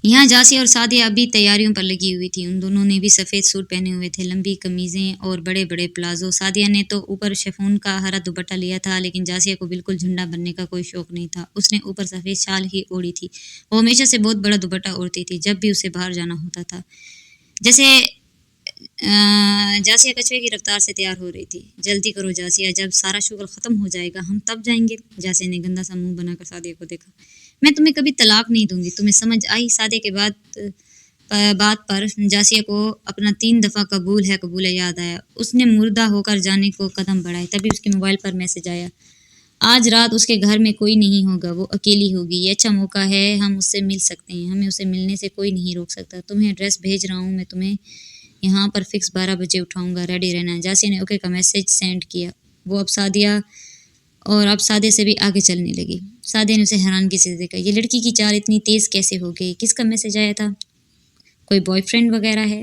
یہاں جاسیہ اور سعدیہ ابھی تیاریوں پر لگی ہوئی تھی. ان دونوں نے بھی سفید سوٹ پہنے ہوئے تھے، لمبی قمیضیں اور بڑے بڑے پلازو. سعدیہ نے تو اوپر شفون کا ہرا دوپٹہ لیا تھا، لیکن جاسیہ کو بالکل جھنڈا بننے کا کوئی شوق نہیں تھا. اس نے اوپر سفید شال ہی اوڑھی تھی. وہ ہمیشہ سے بہت بڑا دوپٹہ اوڑھتی تھی جب بھی اسے باہر جانا ہوتا تھا. جیسے جاسیہ کچھوے کی رفتار سے تیار ہو رہی تھی. جلدی کرو جاسیہ، جب سارا شغل ختم ہو جائے گا ہم تب جائیں گے. جاسیہ نے گندا سا منہ بنا کر سعدیہ کو دیکھا. میں تمہیں کبھی طلاق نہیں دوں گی، تمہیں سمجھ آئی؟ سعدیہ کے بات پر جاسیہ کو اپنا 3 دفعہ قبول ہے یاد آیا. اس نے مردہ ہو کر جانے کو قدم بڑھائے. تبھی اس کے موبائل پر میسج آیا. آج رات اس کے گھر میں کوئی نہیں ہوگا، وہ اکیلی ہوگی. یہ اچھا موقع ہے، ہم اس سے مل سکتے ہیں. ہمیں اسے ملنے سے کوئی نہیں روک سکتا. تمہیں ایڈریس بھیج رہا ہوں، میں تمہیں یہاں پر فکس 12 بجے اٹھاؤں گا، ریڈی رہنا. جاسیہ نے اوکے کا میسج سینڈ کیا. وہ اب سعدیہ سے بھی آگے چلنے لگی. سعدیہ نے اسے حیرانگی سے دیکھا. یہ لڑکی کی چال اتنی تیز کیسے ہو گئی؟ کس کا میسج آیا تھا؟ کوئی بوائے فرینڈ وغیرہ ہے؟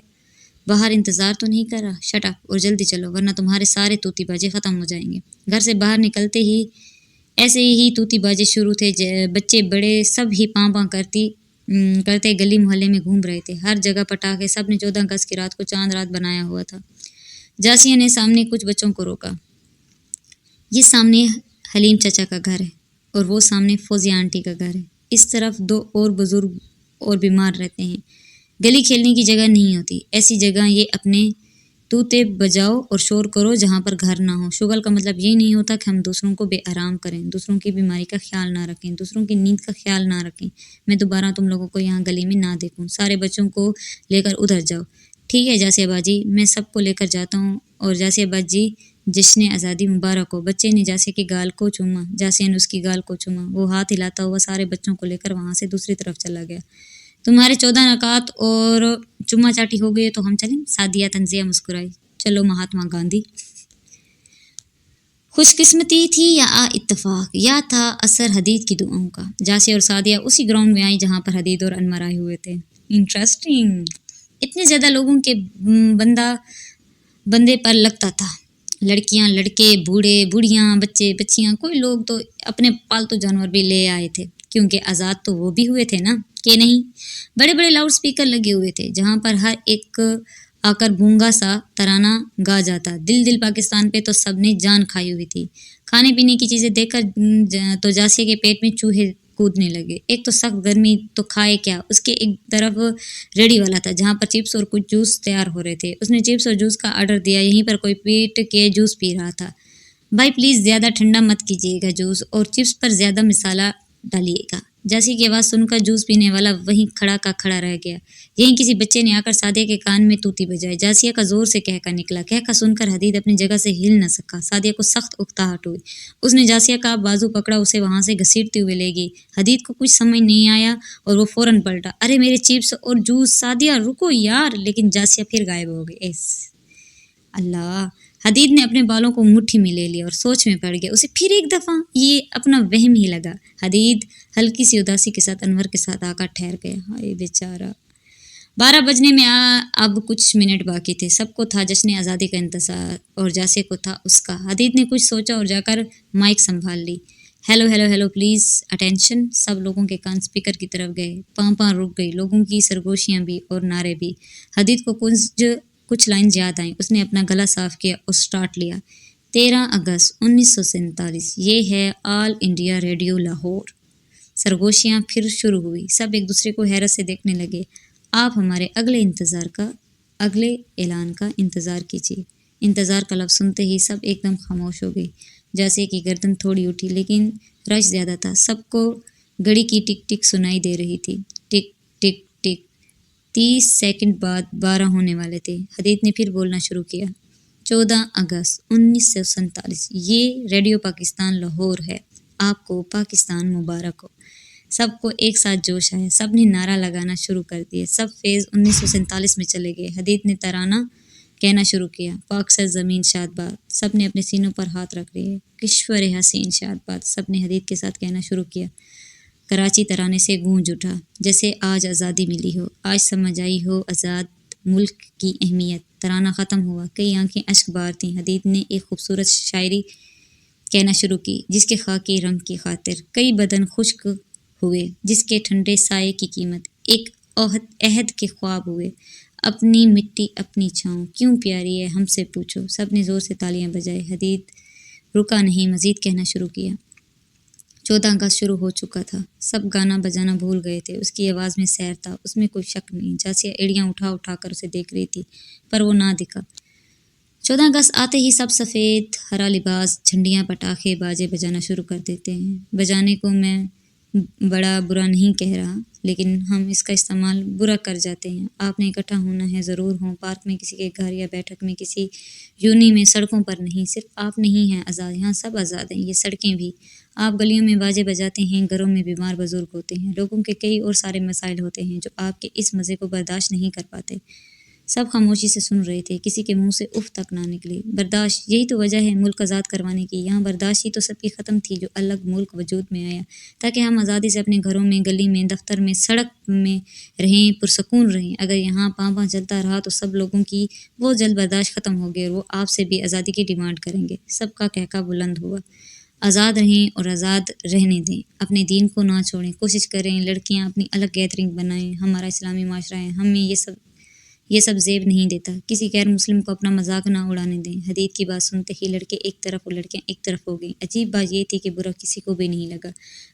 باہر انتظار تو نہیں کر رہا؟ شٹ اپ اور جلدی چلو ورنہ تمہارے سارے توتی بازی ختم ہو جائیں گے. گھر سے باہر نکلتے ہی ایسے ہی توتی بازی شروع تھے. بچے بڑے سب ہی پاں کرتے گلی محلے میں گھوم رہے تھے. ہر جگہ پٹاخے. سب نے 14 اگست کی رات کو چاند رات بنایا ہوا تھا. جاسیہ نے سامنے کچھ بچوں کو روکا. یہ سامنے حلیم چچا کا گھر ہے اور وہ سامنے فوزیہ آنٹی کا گھر ہے. اس طرف 2 اور بزرگ اور بیمار رہتے ہیں. گلی کھیلنے کی جگہ نہیں ہوتی. ایسی جگہ یہ اپنے توتے بجاؤ اور شور کرو جہاں پر گھر نہ ہو. شغل کا مطلب یہ نہیں ہوتا کہ ہم دوسروں کو بے آرام کریں، دوسروں کی بیماری کا خیال نہ رکھیں، دوسروں کی نیند کا خیال نہ رکھیں. میں دوبارہ تم لوگوں کو یہاں گلی میں نہ دیکھوں. سارے بچوں کو لے کر ادھر جاؤ. ٹھیک ہے جاسیہ باجی، میں سب کو لے کر جاتا ہوں. اور جاسیہ باجی جشن آزادی مبارک ہو. بچے نے جاسیہ کی گال کو چوما. جاسیہ نے اس کی گال کو چوما. وہ ہاتھ ہلاتا ہوا سارے بچوں کو لے کر وہاں سے دوسری طرف چلا گیا. تمہارے 14 رکعت اور چما چاٹی ہو گئی تو ہم چلیں؟ سعدیہ طنزیہ مسکرائی. چلو مہاتما گاندھی. خوش قسمتی تھی یا اتفاق، یا تھا اثر حدید کی دعاؤں کا. جاسیہ اور سعدیہ اسی گراؤنڈ میں آئی جہاں پر حدید اور انور آئے ہوئے تھے. انٹرسٹنگ. اتنے زیادہ لوگوں کے بندے پر لگتا تھا. لڑکیاں، لڑکے، بوڑھے، بوڑھیاں، بچے، بچیاں، کوئی لوگ تو اپنے پالتو جانور بھی لے آئے تھے، کیونکہ آزاد تو وہ بھی ہوئے تھے نا، کہ نہیں؟ بڑے بڑے لاؤڈ سپیکر لگے ہوئے تھے جہاں پر ہر ایک آ کر گونگا سا ترانہ گا جاتا. دل دل پاکستان پہ تو سب نے جان کھائی ہوئی تھی. کھانے پینے کی چیزیں دیکھ کر تو جاسیہ کے پیٹ میں چوہے کودنے لگے. ایک تو سخت گرمی، تو کھائے کیا. اس کے ایک طرف ریڑھی والا تھا جہاں پر چپس اور کچھ جوس تیار ہو رہے تھے. اس نے چپس اور جوس کا آرڈر دیا. یہیں پر کوئی پیٹ کے جوس پی رہا تھا. بھائی پلیز زیادہ ٹھنڈا مت کیجیے گا جوس، اور چپس پر زیادہ مسالہ ڈالیے گا. جاسیہ کی آواز سن کر جوس پینے والا وہیں کھڑا کا کھڑا رہ گیا. یہیں کسی بچے نے آ کر سعدیہ کے کان میں توتی بجائی. جاسیہ کا زور سے کہکا نکلا. کہکا سن کر حدید اپنی جگہ سے ہل نہ سکا. سعدیہ کو سخت اکتاہٹ ہوئی. اس نے جاسیہ کا بازو پکڑا، اسے وہاں سے گھسیٹتے ہوئے لے گئی. حدید کو کچھ سمجھ نہیں آیا اور وہ فوراً پلٹا. ارے میرے چپس اور جوس! سعدیہ رکو یار! لیکن جاسیہ پھر غائب ہو گئی. اللہ! حدید نے اپنے بالوں کو مٹھی میں لے لیا اور سوچ میں پڑ گیا. اسے پھر ایک دفعہ یہ اپنا وہم ہی لگا. حدید ہلکی سی اداسی کے ساتھ انور کے ساتھ آ کر ٹھہر گیا. ہائے بیچارہ! 12 بجنے میں اب کچھ منٹ باقی تھے. سب کو تھا جشن آزادی کا انتظار اور جاسیہ کو تھا اس کا. حدید نے کچھ سوچا اور جا کر مائک سنبھال لی. Hello hello hello please attention. سب لوگوں کے کان اسپیکر کی طرف گئے. پاں رک گئی. لوگوں کی سرگوشیاں بھی اور نعرے بھی. حدید کو کچھ لائنز یاد آئیں. اس نے اپنا گلا صاف کیا اور سٹارٹ لیا. 13 اگست 1947. یہ ہے آل انڈیا ریڈیو لاہور. سرگوشیاں پھر شروع ہوئی. سب ایک دوسرے کو حیرت سے دیکھنے لگے. آپ ہمارے اگلے اعلان کا انتظار کیجیے. انتظار کا لفظ سنتے ہی سب ایک دم خاموش ہو گئی. جاسیہ کی گردن تھوڑی اٹھی لیکن رش زیادہ تھا. سب کو گھڑی کی ٹک ٹک سنائی دے رہی تھی. ٹک ٹک ٹک. 30 سیکنڈ بعد 12 ہونے والے تھے. حدید نے پھر بولنا شروع کیا. 14 اگست 1947. یہ ریڈیو پاکستان لاہور ہے. آپ کو پاکستان مبارک ہو. سب کو ایک ساتھ جوش آیا. سب نے نعرہ لگانا شروع کر دیے. سب فیز 1947 میں چلے گئے. حدید نے ترانہ کہنا شروع کیا. پاک سرزمین شاد باد. سب نے اپنے سینوں پر ہاتھ رکھ لیے. کشور حسین شاد باد. سب نے حدید کے ساتھ کہنا شروع کیا. کراچی ترانے سے گونج اٹھا. جیسے آج آزادی ملی ہو، آج سمجھ آئی ہو آزاد ملک کی اہمیت. ترانہ ختم ہوا. کئی آنکھیں اشک بار تھیں. حدید نے ایک خوبصورت شاعری کہنا شروع کی. جس کے خاکی رنگ کی خاطر کئی بدن خشک ہوئے، جس کے ٹھنڈے سائے کی قیمت ایک عہد کے خواب ہوئے. اپنی مٹی اپنی چھاؤں کیوں پیاری ہے ہم سے پوچھو. سب نے زور سے تالیاں بجائیں. حدید رکا نہیں، مزید کہنا شروع کیا. 14 اگست شروع ہو چکا تھا. سب گانا بجانا بھول گئے تھے. اس کی آواز میں سحر تھا، اس میں کوئی شک نہیں. جاسیہ ایڑیاں اٹھا اٹھا کر اسے دیکھ رہی تھی پر وہ نہ دکھا. 14 اگست آتے ہی سب سفید ہرا لباس، جھنڈیاں، پٹاخے، باجے بجانا شروع کر دیتے ہیں. بجانے کو میں بڑا برا نہیں کہہ رہا، لیکن ہم اس کا استعمال برا کر جاتے ہیں. آپ نے اکٹھا ہونا ہے، ضرور ہوں. پارک میں، کسی کے گھر یا بیٹھک میں، کسی یونی میں، سڑکوں پر نہیں. صرف آپ نہیں ہیں آزاد، یہاں سب آزاد ہیں، یہ سڑکیں بھی. آپ گلیوں میں باجے بجاتے ہیں، گھروں میں بیمار بزرگ ہوتے ہیں، لوگوں کے کئی اور سارے مسائل ہوتے ہیں جو آپ کے اس مزے کو برداشت نہیں کر پاتے. سب خاموشی سے سن رہے تھے. کسی کے منہ سے اف تک نہ نکلی. برداشت، یہی تو وجہ ہے ملک آزاد کروانے کی. یہاں برداشت ہی تو سب کی ختم تھی جو الگ ملک وجود میں آیا تاکہ ہم آزادی سے اپنے گھروں میں، گلی میں، دفتر میں، سڑک میں رہیں، پرسکون رہیں. اگر یہاں پاں چلتا رہا تو سب لوگوں کی وہ جلد برداشت ختم ہوگی اور وہ آپ سے بھی آزادی کی ڈیمانڈ کریں گے. سب کا کہکا بلند ہوا. آزاد رہیں اور آزاد رہنے دیں. اپنے دین کو نہ چھوڑیں. کوشش کریں لڑکیاں اپنی الگ گیدرنگ بنائیں. ہمارا اسلامی معاشرہ ہے، ہمیں یہ سب زیب نہیں دیتا. کسی غیر مسلم کو اپنا مذاق نہ اڑانے دیں. حدید کی بات سنتے ہی لڑکے ایک طرف اور لڑکیاں ایک طرف ہو گئیں. عجیب بات یہ تھی کہ برا کسی کو بھی نہیں لگا.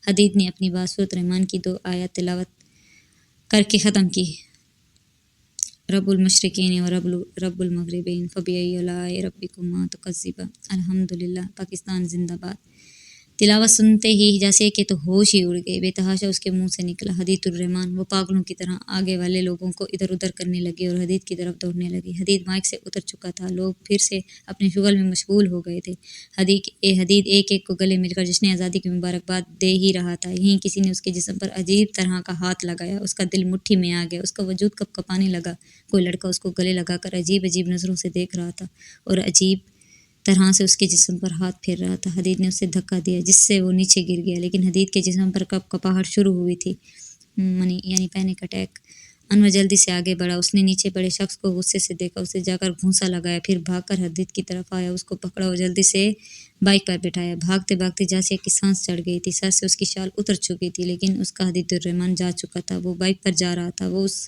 حدید نے اپنی بات سورۃ رحمان کی 2 آیات تلاوت کر کے ختم کی. رب المشرقین و رب المغربین فبأي آلاء ربکما تکذبان. الحمدللہ. پاکستان زندہ باد. تلاوت سنتے ہی جاسیہ کے تو ہوش ہی اڑ گئے. بے تحاشا اس کے منہ سے نکلا حدید الرحمان. وہ پاگلوں کی طرح آگے والے لوگوں کو ادھر ادھر کرنے لگے اور حدید کی طرف دوڑنے لگے. حدید مائک سے اتر چکا تھا. لوگ پھر سے اپنے شغل میں مشغول ہو گئے تھے. حدید ایک ایک کو گلے مل کر جشن آزادی کی مبارکباد دے ہی رہا تھا. یہیں کسی نے اس کے جسم پر عجیب طرح کا ہاتھ لگایا. اس کا دل مٹھی میں آ گیا. اس کا وجود کپ کپانے لگا. کوئی لڑکا اس کو گلے لگا کر عجیب عجیب نظروں سے دیکھ رہا تھا اور عجیب طرح سے اس کے جسم پر ہاتھ پھیر رہا تھا. حدید نے اسے دھکا دیا جس سے وہ نیچے گر گیا، لیکن حدید کے جسم پر کپ کپاہٹ شروع ہوئی تھی، یعنی پینک اٹیک. انور جلدی سے آگے بڑھا. اس نے نیچے پڑے شخص کو غصے سے دیکھا. اسے جا کر گھونسا لگایا، پھر بھاگ کر حدید کی طرف آیا، اس کو پکڑا اور جلدی سے بائک پر بٹھایا. بھاگتے بھاگتے جاسیہ کی سانس چڑھ گئی تھی. سر سے اس کی شال اتر چکی تھی، لیکن اس کا حدید الرحمان جا چکا تھا. وہ بائک پر جا رہا تھا. وہ اس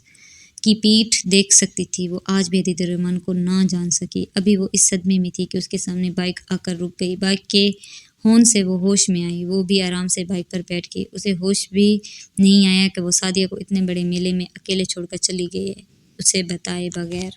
کی پیٹھ دیکھ سکتی تھی. وہ آج بھی حدید الرحمان کو نہ جان سکی. ابھی وہ اس صدمے میں تھی کہ اس کے سامنے بائک آ کر رک گئی. بائک کے ہارن سے وہ ہوش میں آئی. وہ بھی آرام سے بائک پر بیٹھ گئی. اسے ہوش بھی نہیں آیا کہ وہ سعدیہ کو اتنے بڑے میلے میں اکیلے چھوڑ کر چلی گئی ہے، اسے بتائے بغیر.